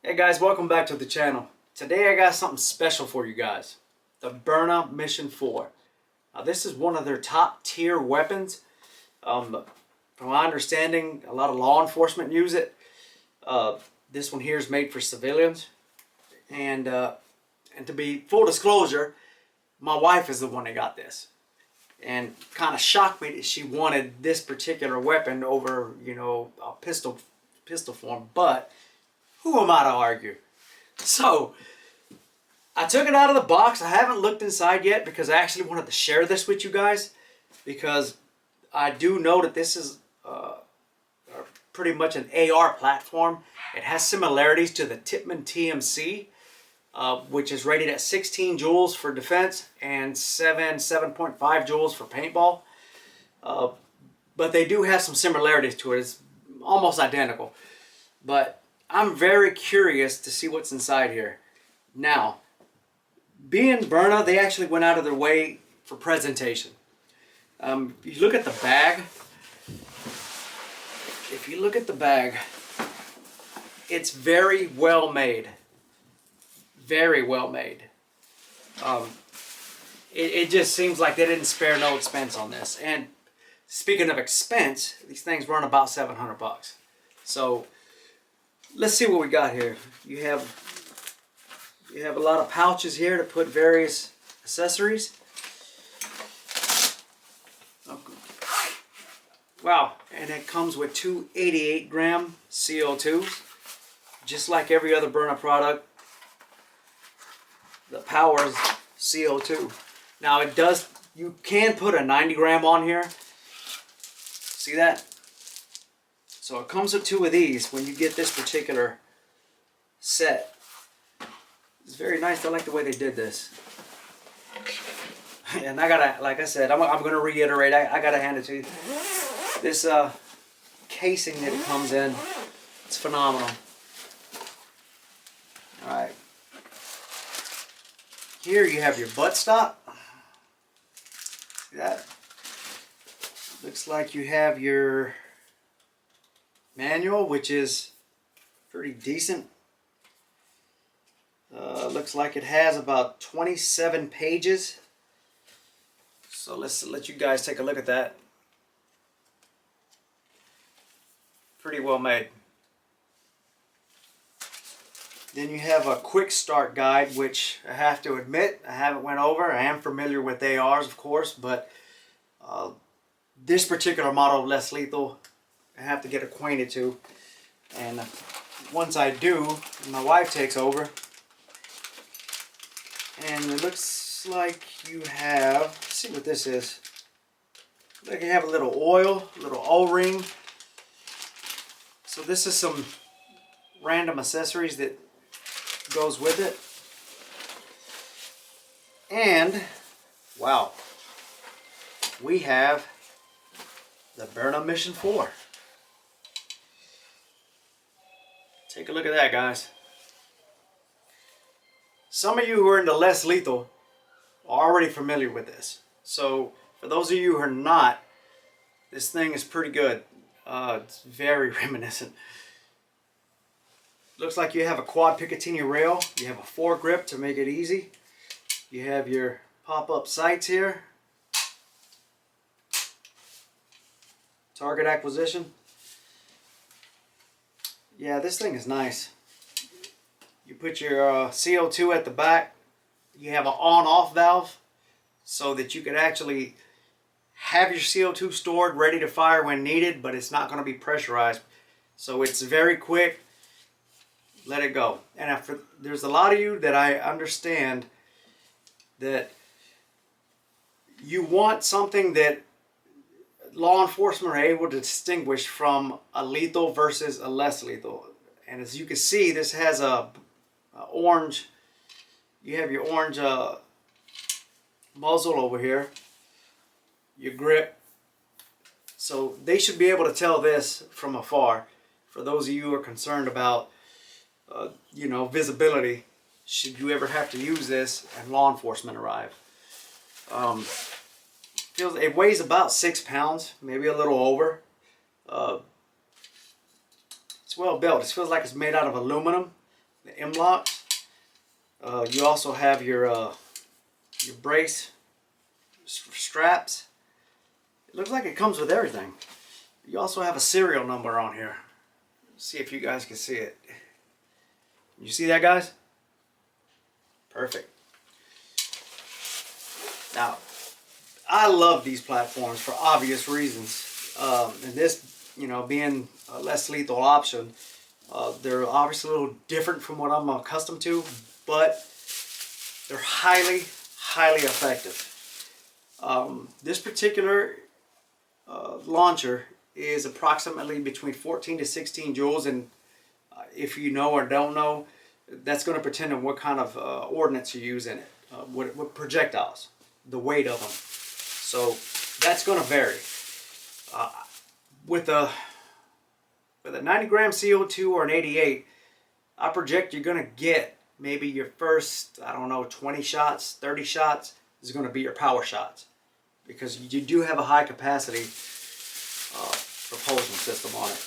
Hey guys, welcome back to the channel. Today I got something special for you guys. The Byrna Mission 4. Now this is one of their top tier weapons. From my understanding, a lot of law enforcement use it. This one here is made for civilians. And to be full disclosure, my wife is the one that got this. And kind of shocked me that she wanted this particular weapon over, a pistol form. But who am I to argue? So, I took it out of the box. I haven't looked inside yet because I actually wanted to share this with you guys. Because I do know that this is pretty much an AR platform. It has similarities to the Tippmann TMC, which is rated at 16 joules for defense and 7.5 joules for paintball. But they do have some similarities to it. It's almost identical. But I'm very curious to see what's inside here. Now, being Byrna, they actually went out of their way for presentation. If you look at the bag, it's very well made. Very well made. It just seems like they didn't spare no expense on this. And speaking of expense, these things run about 700 bucks. So let's see what we got here. You have a lot of pouches here to put various accessories. Wow, and it comes with two 88-gram CO2s, just like every other Byrna product. The Power's CO2. Now you can put a 90-gram on here. See that? So it comes with two of these when you get this particular set. It's very nice. I like the way they did this. And I gotta, like I said, I'm gonna reiterate. I gotta hand it to you. This casing that it comes in, it's phenomenal. All right. Here you have your buttstock. See that? Looks like you have your manual, which is pretty decent. Looks like it has about 27 pages. So let's let you guys take a look at that. Pretty well made. Then you have a quick start guide, which I have to admit I haven't went over. I am familiar with ARs, of course, but this particular model of Less Lethal I have to get acquainted to. And once I do, my wife takes over. And it looks like you have, let's see what this is. Like you have a little oil, a little O-ring. So this is some random accessories that goes with it. And wow, we have the Byrna Mission 4. Take a look at that, guys. Some of you who are into Less Lethal are already familiar with this. So for those of you who are not, this thing is pretty good. It's very reminiscent. Looks like you have a quad Picatinny rail. You have a foregrip to make it easy. You have your pop-up sights here. Target acquisition. Yeah, this thing is nice. You put your CO2 at the back. You have an on-off valve so that you could actually have your CO2 stored ready to fire when needed, but it's not going to be pressurized. So it's very quick. Let it go. And there's a lot of you that I understand that you want something that law enforcement are able to distinguish from a lethal versus a less lethal. And as you can see, this has a orange, you have your orange muzzle over here, your grip. So they should be able to tell this from afar. For those of you who are concerned about visibility, should you ever have to use this and law enforcement arrive. It weighs about 6 pounds, maybe a little over. It's well built. It feels like it's made out of aluminum. the M-locks. You also have your brace straps. It looks like it comes with everything. You also have a serial number on here. Let's see if you guys can see it. You see that, guys? Perfect. Now, I love these platforms for obvious reasons. And this, you know, being a less lethal option, they're obviously a little different from what I'm accustomed to, but they're highly, highly effective. This particular launcher is approximately between 14 to 16 joules, and if you know or don't know, that's going to depend on what kind of ordnance you use in it, what projectiles, the weight of them. So that's going to vary. With a 90 gram CO2 or an 88, I project you're going to get maybe your first, I don't know, 20 shots, 30 shots is going to be your power shots, because you do have a high capacity propulsion system on it.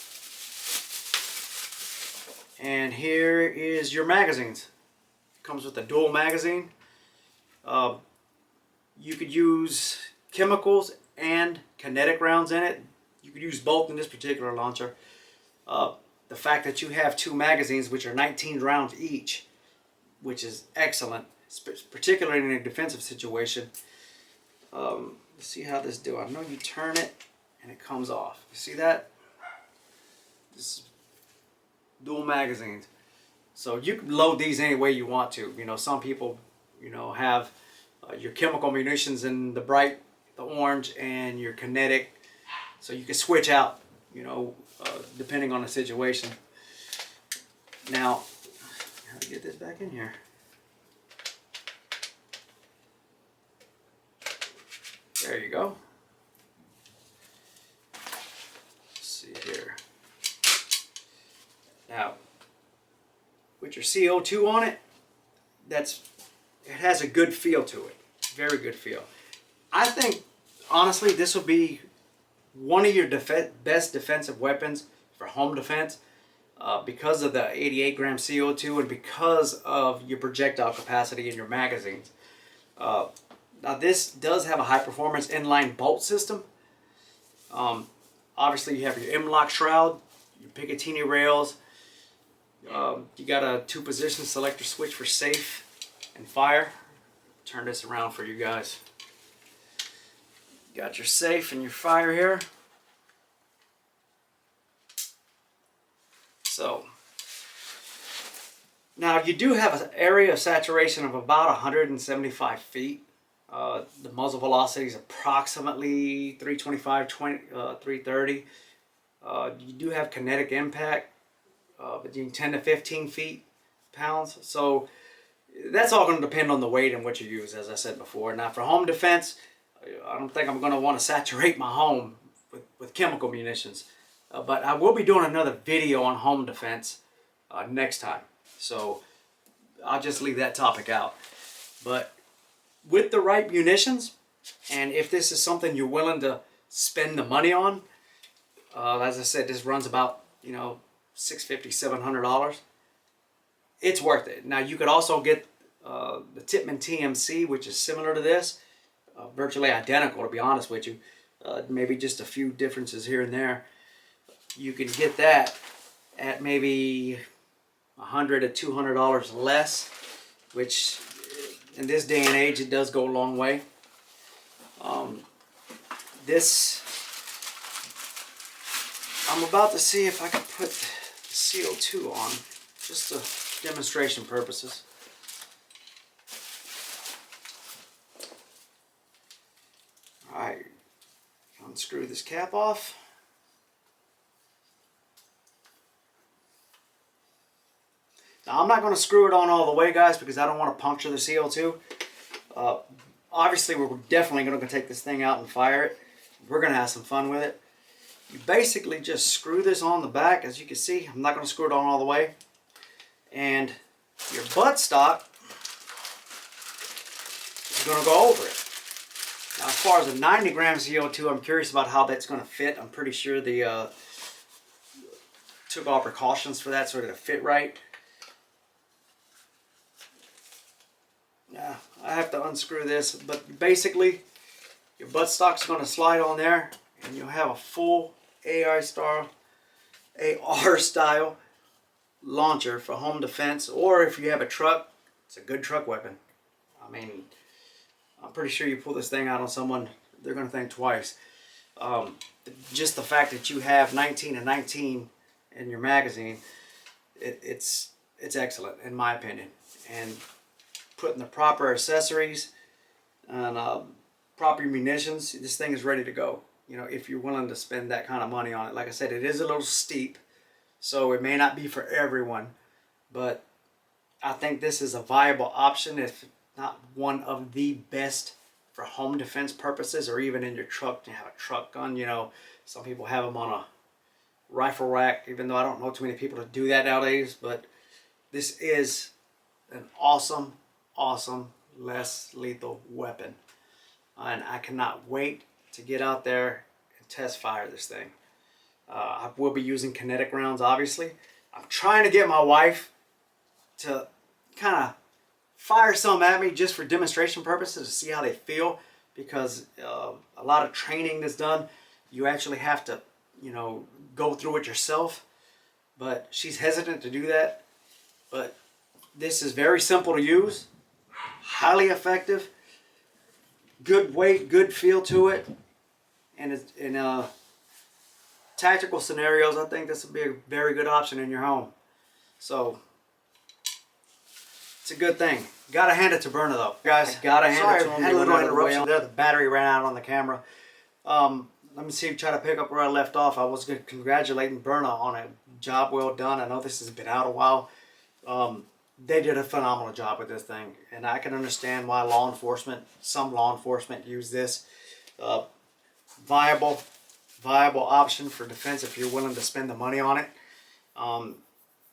And here is your magazines. It comes with a dual magazine. You could use chemicals and kinetic rounds in it. You could use both in this particular launcher. The fact that you have two magazines, which are 19 rounds each, which is excellent, particularly in a defensive situation. Let's see how this do. I know you turn it and it comes off. You see that? This is dual magazines. So you can load these any way you want to. You know, some people, you know, have your chemical munitions in the bright, the orange, and your kinetic. So you can switch out, you know, depending on the situation. Now, how to get this back in here? There you go. Let's see here. Now, with your CO2 on it, it has a good feel to it. Very good feel. I think, honestly, this will be one of your best defensive weapons for home defense because of the 88 gram CO2 and because of your projectile capacity in your magazines. Now this does have a high performance inline bolt system. Obviously you have your M-lock shroud, your Picatinny rails. You got a 2-position selector switch for safe and fire. Turn this around for you guys. Got your safe and your fire here. So now you do have an area of saturation of about 175 feet. The muzzle velocity is approximately 325, 330. You do have kinetic impact between 10 to 15 pounds. So that's all going to depend on the weight and what you use, as I said before. Now for home defense, I don't think I'm going to want to saturate my home with chemical munitions. But I will be doing another video on home defense next time. So I'll just leave that topic out. But with the right munitions, and if this is something you're willing to spend the money on, as I said, this runs about, you know, $650, $700. It's worth it. Now you could also get the Tippmann TMC, which is similar to this, virtually identical, to be honest with you. Maybe just a few differences here and there. You can get that at maybe $100 to $200 less, which in this day and age it does go a long way. I'm about to see if I can put the CO2 on, just for demonstration purposes. Alright, unscrew this cap off. Now I'm not going to screw it on all the way, guys, because I don't want to puncture the CO2. Obviously we're definitely going to take this thing out and fire it. We're going to have some fun with it. You basically just screw this on the back. As you can see, I'm not going to screw it on all the way. And your buttstock is going to go over it. Now as far as the 90 grams CO2, I'm curious about how that's going to fit. I'm pretty sure they took all precautions for that so it'll fit right. Now I have to unscrew this, but basically your buttstock's going to slide on there, and you'll have a full AR style launcher for home defense, or if you have a truck, it's a good truck weapon. I mean, I'm pretty sure you pull this thing out on someone, they're going to think twice. Just the fact that you have 19 and 19 in your magazine, it's excellent in my opinion. And putting the proper accessories and proper munitions, this thing is ready to go. You know, if you're willing to spend that kind of money on it. Like I said, it is a little steep, so it may not be for everyone, but I think this is a viable option, if not one of the best for home defense purposes, or even in your truck. You have a truck gun, you know, some people have them on a rifle rack, even though I don't know too many people that do that nowadays. But this is an awesome, less lethal weapon, and I cannot wait to get out there and test fire this thing. I will be using kinetic rounds, obviously. I'm trying to get my wife to kind of fire some at me just for demonstration purposes, to see how they feel, because a lot of training that's done, you actually have to, you know, go through it yourself. But she's hesitant to do that. But this is very simple to use, highly effective, good weight, good feel to it, and it's in tactical scenarios. I think this would be a very good option in your home. So it's a good thing. Gotta hand it to Byrna though, guys. Gotta hand it to him. Had a little interruption there. The battery ran out on the camera. Let me see. Try to pick up where I left off. I was congratulating Byrna on a job well done. I know this has been out a while. They did a phenomenal job with this thing, and I can understand why some law enforcement use this. Viable option for defense if you're willing to spend the money on it.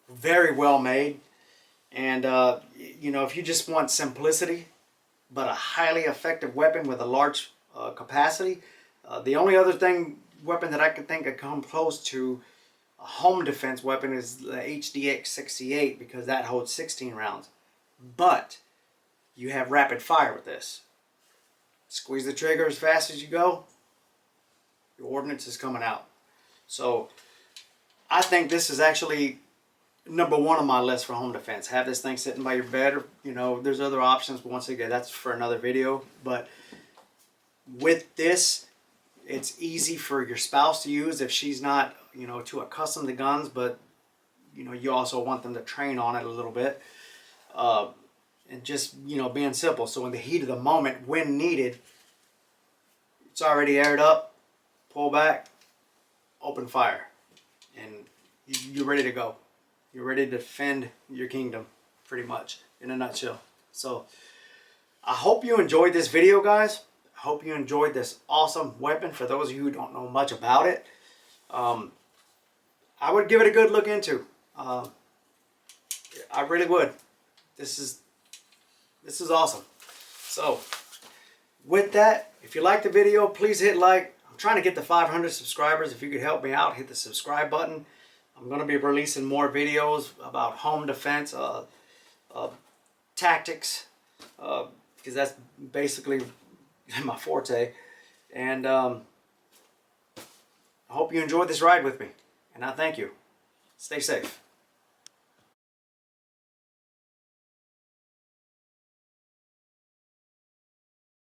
Very well made. And you know, if you just want simplicity but a highly effective weapon with a large capacity, the only other weapon that I can think of come close to a home defense weapon is the HDX 68, because that holds 16 rounds. But you have rapid fire with this. Squeeze the trigger as fast as you go, your ordnance is coming out. So I think this is actually number one on my list for home defense. Have this thing sitting by your bed, or, you know, there's other options, but once again, that's for another video. But with this, it's easy for your spouse to use if she's not, you know, too accustomed to guns, but, you know, you also want them to train on it a little bit. And just, you know, being simple. So in the heat of the moment, when needed, it's already aired up, pull back, open fire, and you're ready to go. You're ready to defend your kingdom, pretty much, in a nutshell. So I hope you enjoyed this video, guys. I hope you enjoyed this awesome weapon. For those of you who don't know much about it, I would give it a good look into. I really would. This is awesome. So with that, if you liked the video, please hit like. I'm trying to get to 500 subscribers. If you could help me out, hit the subscribe button. I'm going to be releasing more videos about home defense, tactics, because that's basically my forte. And I hope you enjoyed this ride with me. And I thank you. Stay safe.